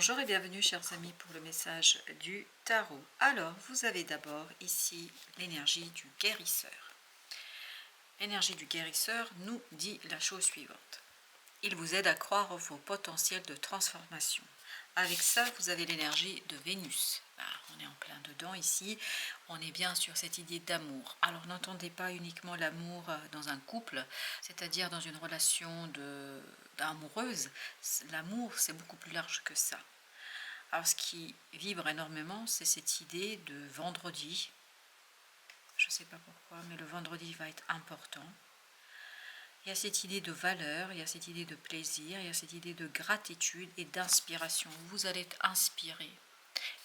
Bonjour et bienvenue chers amis pour le message du tarot. Alors vous avez d'abord ici l'énergie du guérisseur. L'énergie du guérisseur nous dit la chose suivante. Il vous aide à croire au vos potentiels de transformation. Avec ça, vous avez l'énergie de Vénus. On est en plein dedans ici. On est bien sur cette idée d'amour. Alors n'entendez pas uniquement l'amour dans un couple, c'est-à-dire dans une relation amoureuse. L'amour, c'est beaucoup plus large que ça. Alors ce qui vibre énormément, c'est cette idée de vendredi. Je ne sais pas pourquoi, mais le vendredi va être important. Il y a cette idée de valeur, il y a cette idée de plaisir, il y a cette idée de gratitude et d'inspiration. Vous allez être inspiré.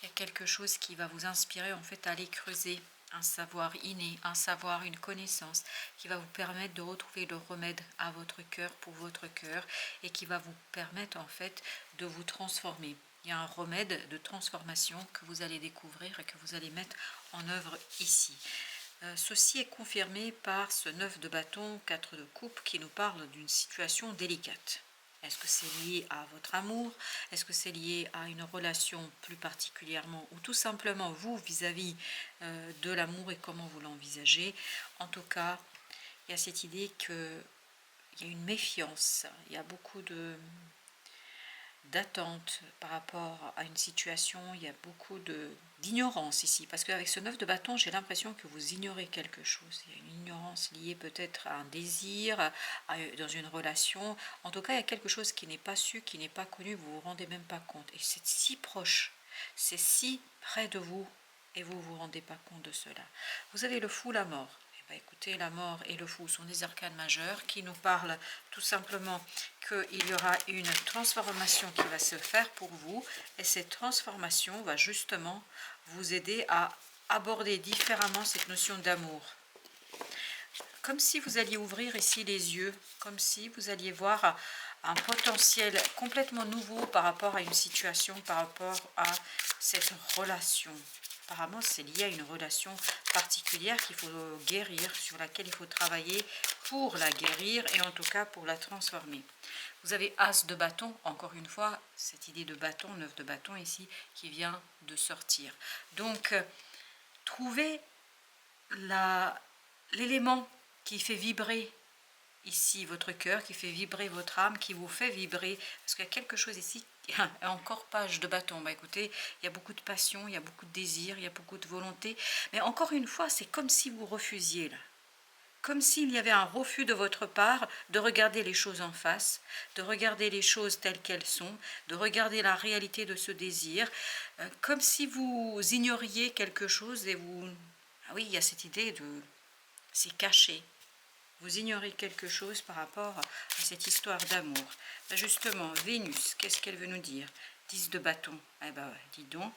Il y a quelque chose qui va vous inspirer en fait à aller creuser un savoir inné, un savoir, une connaissance qui va vous permettre de retrouver le remède à votre cœur, pour votre cœur, et qui va vous permettre en fait de vous transformer. Il y a un remède de transformation que vous allez découvrir et que vous allez mettre en œuvre ici. Ceci est confirmé par ce 9 de bâton, 4 de coupe qui nous parle d'une situation délicate. Est-ce que c'est lié à votre amour? Est-ce que c'est lié à une relation plus particulièrement? Ou tout simplement vous vis-à-vis de l'amour et comment vous l'envisagez? En tout cas, il y a cette idée qu'il y a une méfiance. Il y a beaucoup d'attente par rapport à une situation, il y a beaucoup d'ignorance ici, parce qu'avec ce 9 de bâton, j'ai l'impression que vous ignorez quelque chose. Il y a une ignorance liée peut-être à un désir, dans une relation. En tout cas, il y a quelque chose qui n'est pas su, qui n'est pas connu, vous vous rendez même pas compte. Et c'est si proche, c'est si près de vous, et vous ne vous rendez pas compte de cela. Vous avez le fou, la mort. Écoutez, la mort et le fou sont des arcanes majeurs qui nous parlent tout simplement qu'il y aura une transformation qui va se faire pour vous, et cette transformation va justement vous aider à aborder différemment cette notion d'amour. Comme si vous alliez ouvrir ici les yeux, comme si vous alliez voir un potentiel complètement nouveau par rapport à une situation, par rapport à cette relation. Apparemment, c'est lié à une relation particulière qu'il faut guérir, sur laquelle il faut travailler pour la guérir et en tout cas pour la transformer. Vous avez As de bâton, encore une fois, cette idée de bâton, 9 de bâton ici, qui vient de sortir. Donc, trouvez l'élément qui fait vibrer ici votre cœur, qui fait vibrer votre âme, qui vous fait vibrer, parce qu'il y a quelque chose ici, encore page de bâton, écoutez, il y a beaucoup de passion, il y a beaucoup de désir, il y a beaucoup de volonté, mais encore une fois, c'est comme si vous refusiez là, comme s'il y avait un refus de votre part de regarder les choses en face, de regarder les choses telles qu'elles sont, de regarder la réalité de ce désir, comme si vous ignoriez quelque chose et vous... Ah oui, il y a cette idée de... c'est caché. Vous ignorez quelque chose par rapport à cette histoire d'amour. Justement, Vénus, qu'est-ce qu'elle veut nous dire? 10 de bâton. Eh ben, dis donc.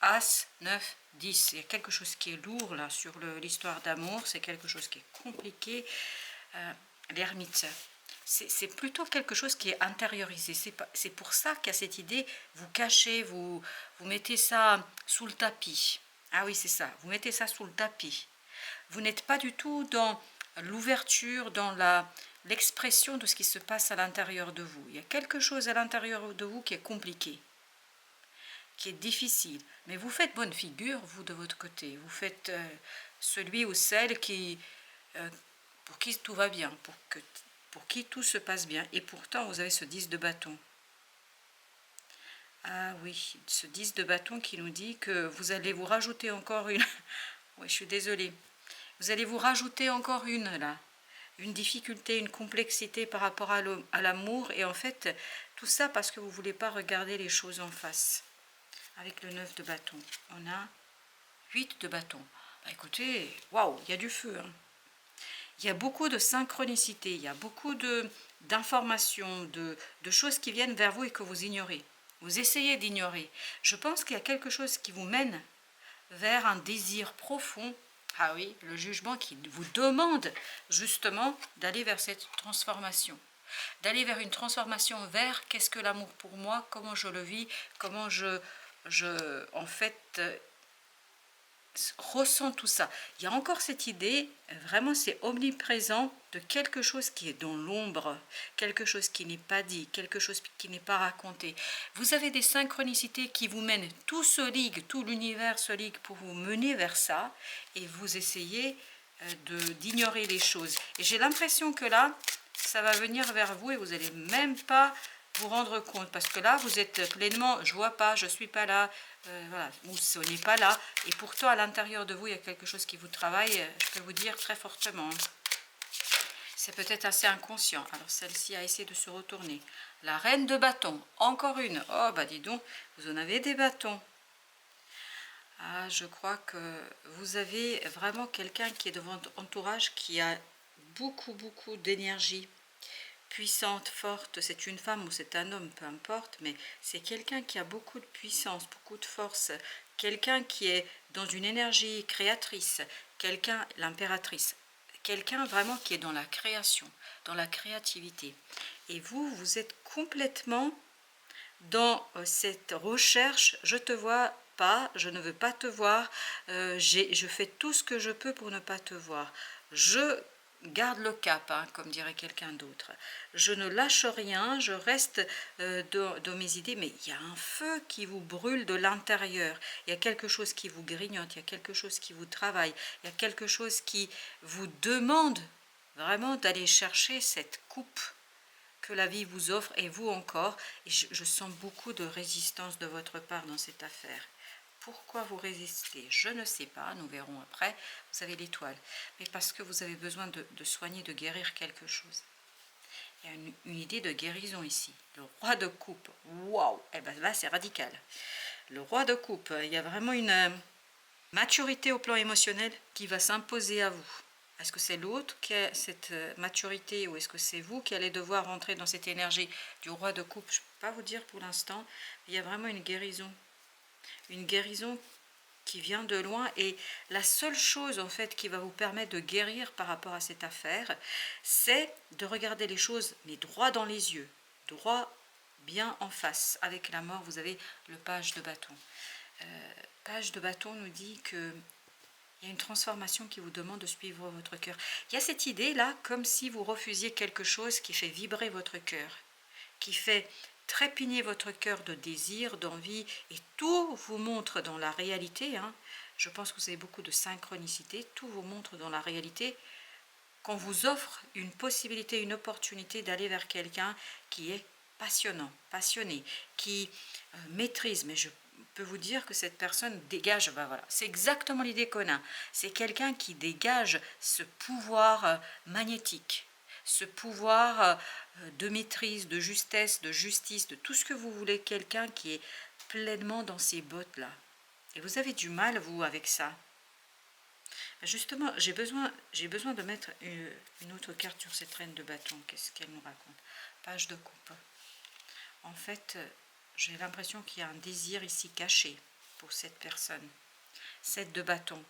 As, 9, 10. Il y a quelque chose qui est lourd là sur l'histoire d'amour. C'est quelque chose qui est compliqué. L'ermite. C'est plutôt quelque chose qui est intériorisé. C'est pour ça qu'il y a cette idée, vous cachez, vous mettez ça sous le tapis. Ah oui, c'est ça. Vous mettez ça sous le tapis. Vous n'êtes pas du tout dans l'ouverture, dans l'expression de ce qui se passe à l'intérieur de vous. Il y a quelque chose à l'intérieur de vous qui est compliqué, qui est difficile. Mais vous faites bonne figure, vous, de votre côté. Vous faites celui ou celle pour qui tout va bien, pour qui tout se passe bien. Et pourtant, vous avez ce 10 de bâton. Ah oui, ce 10 de bâton qui nous dit que vous allez vous rajouter encore une... Oui, je suis désolée. Vous allez vous rajouter encore une, là. Une difficulté, une complexité par rapport à l'amour. Et en fait, tout ça parce que vous ne voulez pas regarder les choses en face. Avec le 9 de bâton. On a 8 de bâton. Écoutez, waouh, il y a du feu. Hein. Il y a beaucoup de synchronicité. Il y a beaucoup d'informations, de choses qui viennent vers vous et que vous ignorez. Vous essayez d'ignorer. Je pense qu'il y a quelque chose qui vous mène vers un désir profond. Ah oui, le jugement qui vous demande justement d'aller vers cette transformation. D'aller vers une transformation vers qu'est-ce que l'amour pour moi, comment je le vis, comment en fait, ressent tout ça. Il y a encore cette idée, vraiment c'est omniprésent, de quelque chose qui est dans l'ombre, quelque chose qui n'est pas dit, quelque chose qui n'est pas raconté. Vous avez des synchronicités qui vous mènent, tout se ligue, tout l'univers se ligue pour vous mener vers ça, et vous essayez d'ignorer les choses. Et j'ai l'impression que là, ça va venir vers vous et vous n'allez même pas vous rendre compte, parce que là vous êtes pleinement, je vois pas, je suis pas là, voilà, ou ce n'est pas là, et pourtant à l'intérieur de vous il y a quelque chose qui vous travaille, je peux vous dire très fortement. C'est peut-être assez inconscient. Alors celle-ci a essayé de se retourner. La reine de bâton, encore une. Oh bah dis donc, vous en avez des bâtons. Ah, je crois que vous avez vraiment quelqu'un qui est de votre entourage qui a beaucoup d'énergie puissante, forte. C'est une femme ou c'est un homme, peu importe, mais c'est quelqu'un qui a beaucoup de puissance, beaucoup de force, quelqu'un qui est dans une énergie créatrice, quelqu'un, l'impératrice, quelqu'un vraiment qui est dans la création, dans la créativité. Et vous, vous êtes complètement dans cette recherche, je te vois pas, je ne veux pas te voir, je fais tout ce que je peux pour ne pas te voir. Je garde le cap, hein, comme dirait quelqu'un d'autre. Je ne lâche rien, je reste dans mes idées, mais il y a un feu qui vous brûle de l'intérieur. Il y a quelque chose qui vous grignote, il y a quelque chose qui vous travaille, il y a quelque chose qui vous demande vraiment d'aller chercher cette coupe que la vie vous offre, et vous encore. Et je sens beaucoup de résistance de votre part dans cette affaire. Pourquoi vous résistez? Je ne sais pas, nous verrons après. Vous avez l'étoile. Mais parce que vous avez besoin de soigner, de guérir quelque chose. Il y a une idée de guérison ici. Le roi de coupe. Waouh! Eh bien là, c'est radical. Le roi de coupe, il y a vraiment une maturité au plan émotionnel qui va s'imposer à vous. Est-ce que c'est l'autre qui a cette maturité, ou est-ce que c'est vous qui allez devoir rentrer dans cette énergie du roi de coupe? Je ne peux pas vous dire pour l'instant. Il y a vraiment une guérison qui vient de loin, et la seule chose en fait qui va vous permettre de guérir par rapport à cette affaire, c'est de regarder les choses mais droit dans les yeux, droit bien en face. Avec la mort, vous avez le page de bâton. Page de bâton nous dit que il y a une transformation qui vous demande de suivre votre cœur. Il y a cette idée-là, comme si vous refusiez quelque chose qui fait vibrer votre cœur, qui fait trépigner votre cœur de désir, d'envie, et tout vous montre dans la réalité. Hein. Je pense que vous avez beaucoup de synchronicité. Tout vous montre dans la réalité qu'on vous offre une possibilité, une opportunité d'aller vers quelqu'un qui est passionnant, passionné, qui maîtrise. Mais je peux vous dire que cette personne dégage, ben voilà, c'est exactement l'idée qu'on a. C'est quelqu'un qui dégage ce pouvoir magnétique, ce pouvoir de maîtrise, de justesse, de justice, de tout ce que vous voulez, quelqu'un qui est pleinement dans ces bottes-là. Et vous avez du mal, vous, avec ça. Justement, j'ai besoin de mettre une autre carte sur cette reine de bâton. Qu'est-ce qu'elle nous raconte? Page de coupe. En fait, j'ai l'impression qu'il y a un désir ici caché pour cette personne. 7 de bâton,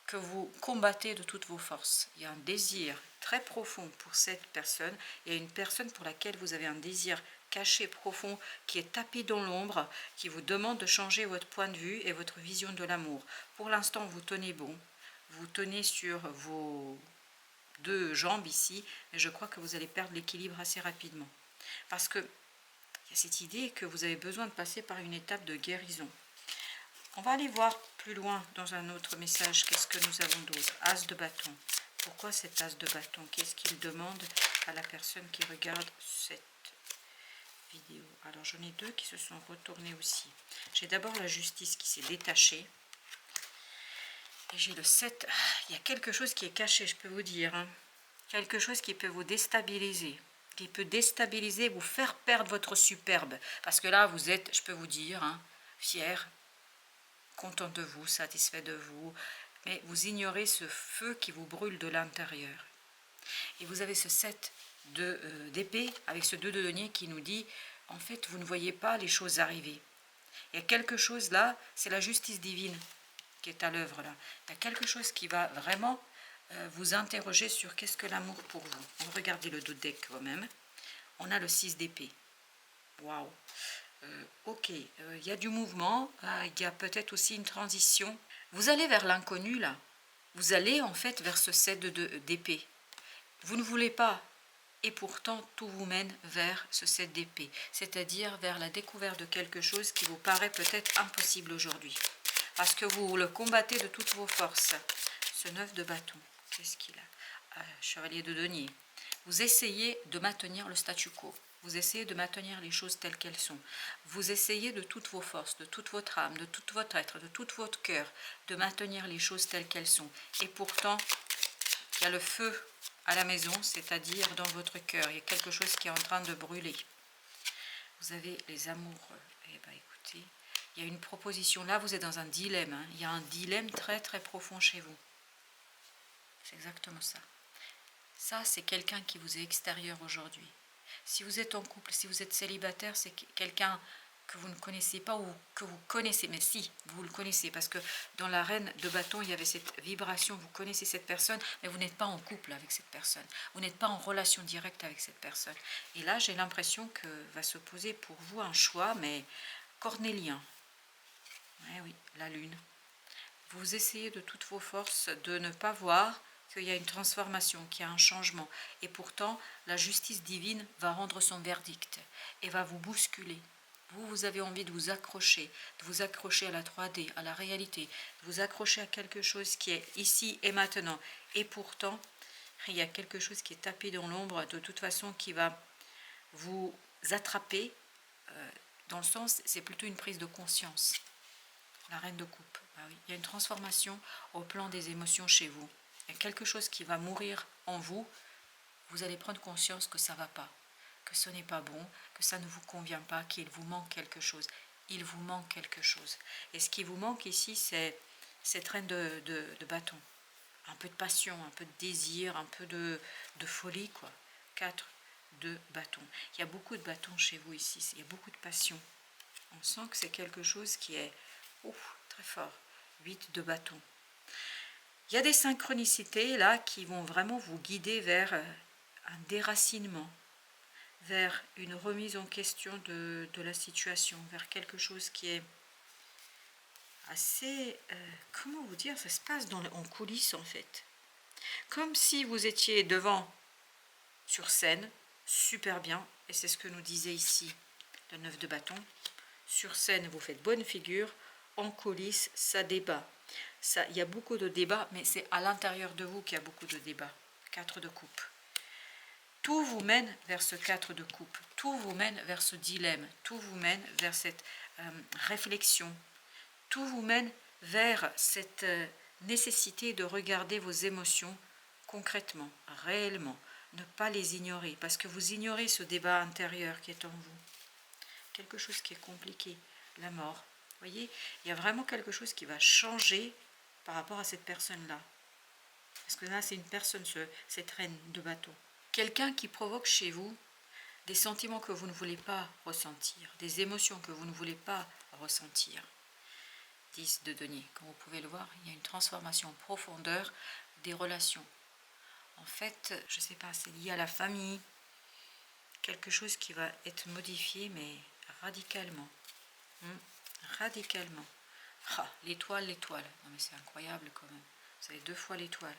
que vous combattez de toutes vos forces. Il y a un désir très profond pour cette personne. Il y a une personne pour laquelle vous avez un désir caché, profond, qui est tapis dans l'ombre, qui vous demande de changer votre point de vue et votre vision de l'amour. Pour l'instant, vous tenez bon. Vous tenez sur vos 2 jambes ici, mais je crois que vous allez perdre l'équilibre assez rapidement. Parce que il y a cette idée que vous avez besoin de passer par une étape de guérison. On va aller voir plus loin dans un autre message. Qu'est-ce que nous avons d'autre? As de bâton. Pourquoi cet as de bâton? Qu'est-ce qu'il demande à la personne qui regarde cette vidéo? Alors j'en ai 2 qui se sont retournés aussi. J'ai d'abord la justice qui s'est détachée. Et j'ai le 7. Il y a quelque chose qui est caché, je peux vous dire. Hein. Quelque chose qui peut vous déstabiliser. Qui peut déstabiliser, vous faire perdre votre superbe. Parce que là, vous êtes, je peux vous dire, hein, fier, content de vous, satisfait de vous. Mais vous ignorez ce feu qui vous brûle de l'intérieur. Et vous avez ce 7 d'épée avec ce 2 de denier qui nous dit, en fait, vous ne voyez pas les choses arriver. Il y a quelque chose là, c'est la justice divine qui est à l'œuvre là. Il y a quelque chose qui va vraiment vous interroger sur qu'est-ce que l'amour pour vous. On va regarder le dos de deck quand même. On a le 6 d'épée. Waouh. Ok, il y a du mouvement, il y a peut-être aussi une transition. Vous allez vers l'inconnu là. Vous allez en fait vers ce 7 d'épée. Vous ne voulez pas, et pourtant tout vous mène vers ce 7 d'épée, c'est-à-dire vers la découverte de quelque chose qui vous paraît peut-être impossible aujourd'hui. Parce que vous le combattez de toutes vos forces. Ce 9 de bâton, qu'est-ce qu'il a? Chevalier de denier. Vous essayez de maintenir le statu quo. Vous essayez de maintenir les choses telles qu'elles sont. Vous essayez de toutes vos forces, de toute votre âme, de tout votre être, de tout votre cœur, de maintenir les choses telles qu'elles sont. Et pourtant, il y a le feu à la maison, c'est-à-dire dans votre cœur. Il y a quelque chose qui est en train de brûler. Vous avez les amoureux. Eh bien, écoutez, il y a une proposition. Là, vous êtes dans un dilemme. Hein. Il y a un dilemme très, très profond chez vous. C'est exactement ça. Ça, c'est quelqu'un qui vous est extérieur aujourd'hui. Si vous êtes en couple, si vous êtes célibataire, c'est quelqu'un que vous ne connaissez pas ou que vous connaissez, mais si, vous le connaissez, parce que dans la reine de bâton, il y avait cette vibration, vous connaissez cette personne, mais vous n'êtes pas en couple avec cette personne, vous n'êtes pas en relation directe avec cette personne. Et là, j'ai l'impression que va se poser pour vous un choix, mais cornélien. Eh oui, la lune. Vous essayez de toutes vos forces de ne pas voir qu'il y a une transformation, qu'il y a un changement. Et pourtant, la justice divine va rendre son verdict et va vous bousculer. Vous avez envie de vous accrocher à la 3D, à la réalité, de vous accrocher à quelque chose qui est ici et maintenant. Et pourtant, il y a quelque chose qui est tapé dans l'ombre, de toute façon, qui va vous attraper. Dans le sens, c'est plutôt une prise de conscience. La reine de coupe. Ah oui. Il y a une transformation au plan des émotions chez vous. Il y a quelque chose qui va mourir en vous. Vous allez prendre conscience que ça ne va pas, que ce n'est pas bon, que ça ne vous convient pas, qu'il vous manque quelque chose. Il vous manque quelque chose. Et ce qui vous manque ici, c'est cette reine de bâton. Un peu de passion, un peu de désir, un peu de folie, quoi. 4 de bâton. Il y a beaucoup de bâtons chez vous ici. Il y a beaucoup de passion. On sent que c'est quelque chose qui est très fort. 8 de bâton. Il y a des synchronicités là qui vont vraiment vous guider vers un déracinement, vers une remise en question de la situation, vers quelque chose qui est assez... comment vous dire? Ça se passe en coulisses en fait. Comme si vous étiez devant, sur scène, super bien, et c'est ce que nous disait ici le 9 de bâton. Sur scène, vous faites bonne figure, en coulisses, ça débat. Il y a beaucoup de débats, mais c'est à l'intérieur de vous qu'il y a beaucoup de débats. 4 de coupe. Tout vous mène vers ce 4 de coupe. Tout vous mène vers ce dilemme. Tout vous mène vers cette réflexion. Tout vous mène vers cette nécessité de regarder vos émotions concrètement, réellement. Ne pas les ignorer, parce que vous ignorez ce débat intérieur qui est en vous. Quelque chose qui est compliqué, la mort. Vous voyez, il y a vraiment quelque chose qui va changer par rapport à cette personne-là. Parce que là, c'est une personne, cette reine de bâton. Quelqu'un qui provoque chez vous des sentiments que vous ne voulez pas ressentir, des émotions que vous ne voulez pas ressentir. 10 de denier. Comme vous pouvez le voir, il y a une transformation en profondeur des relations. En fait, je ne sais pas, c'est lié à la famille. Quelque chose qui va être modifié, mais radicalement. Radicalement. Ah, l'étoile. Non mais c'est incroyable quand même. Vous avez 2 fois l'étoile.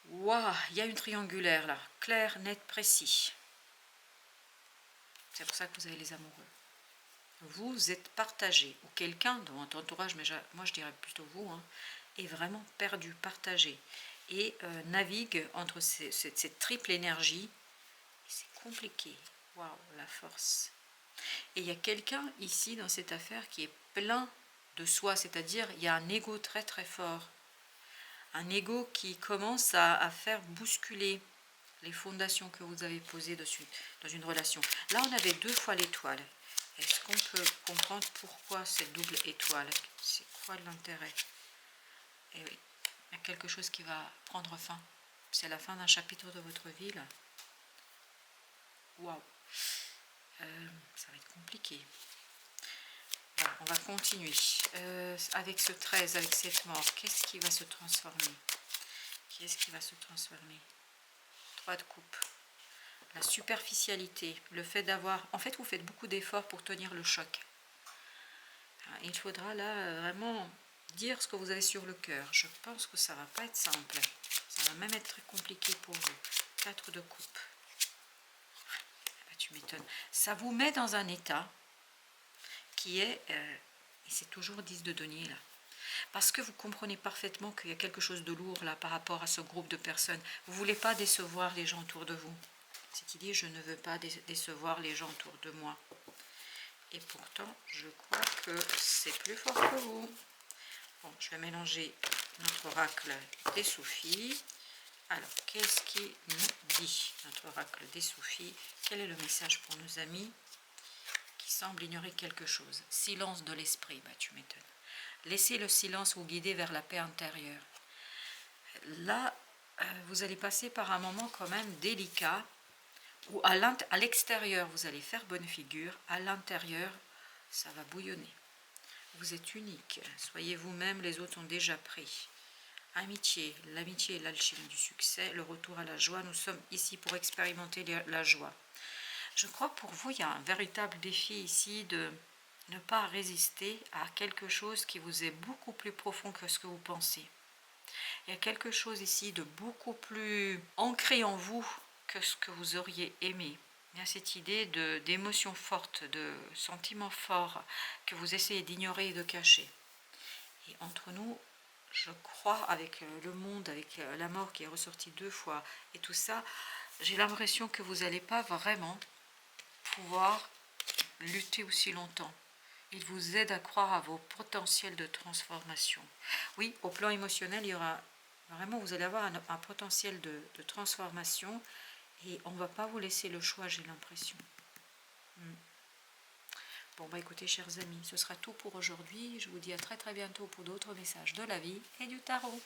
Waouh, il y a une triangulaire là. Clair, net, précis. C'est pour ça que vous avez les amoureux. Vous êtes partagé. Ou quelqu'un dans votre entourage, mais moi je dirais plutôt vous, hein, est vraiment perdu, partagé. Et navigue entre cette triple énergie. C'est compliqué. Waouh, la force. Et il y a quelqu'un ici dans cette affaire qui est plein de soi, c'est-à-dire il y a un ego très très fort. Un ego qui commence à faire bousculer les fondations que vous avez posées dessus, dans une relation. Là, on avait 2 fois l'étoile. Est-ce qu'on peut comprendre pourquoi cette double étoile? C'est quoi l'intérêt? Eh oui, il y a quelque chose qui va prendre fin. C'est la fin d'un chapitre de votre vie, là. Waouh! Ça va être compliqué. Bon, on va continuer. Avec ce 13, avec cette mort, qu'est-ce qui va se transformer? Qu'est-ce qui va se transformer? 3 de coupe. la superficialité, le fait d'avoir... En fait, vous faites beaucoup d'efforts pour tenir le choc. Il faudra là vraiment dire ce que vous avez sur le cœur. Je pense que ça va pas être simple. Ça va même être très compliqué pour vous. 4 de coupe. Tu m'étonnes. Ça vous met dans un état qui est... et c'est toujours 10 de denier là. Parce que vous comprenez parfaitement qu'il y a quelque chose de lourd là par rapport à ce groupe de personnes. Vous ne voulez pas décevoir les gens autour de vous. C'est qui dit je ne veux pas décevoir les gens autour de moi. Et pourtant, je crois que c'est plus fort que vous. Bon, je vais mélanger notre oracle des Soufis. Alors, qu'est-ce qui nous dit notre oracle des Soufis? Quel est le message pour nos amis qui semblent ignorer quelque chose? Silence de l'esprit, bah tu m'étonnes. Laissez le silence vous guider vers la paix intérieure. Là, vous allez passer par un moment quand même délicat, où à l'extérieur, vous allez faire bonne figure, à l'intérieur, ça va bouillonner. Vous êtes unique, soyez vous-même, les autres ont déjà pris. Amitié, l'amitié est l'alchimie du succès, le retour à la joie, nous sommes ici pour expérimenter la joie. Je crois pour vous, il y a un véritable défi ici de ne pas résister à quelque chose qui vous est beaucoup plus profond que ce que vous pensez. Il y a quelque chose ici de beaucoup plus ancré en vous que ce que vous auriez aimé. Il y a cette idée d'émotions fortes, de sentiments forts que vous essayez d'ignorer et de cacher. Et entre nous, je crois, avec le monde, avec la mort qui est ressortie 2 fois et tout ça, j'ai l'impression que vous n'allez pas vraiment pouvoir lutter aussi longtemps. Il vous aide à croire à vos potentiels de transformation. Oui, au plan émotionnel, il y aura vraiment, vous allez avoir un potentiel de transformation et on ne va pas vous laisser le choix, j'ai l'impression. Bon, bah écoutez, chers amis, ce sera tout pour aujourd'hui. Je vous dis à très très bientôt pour d'autres messages de la vie et du tarot.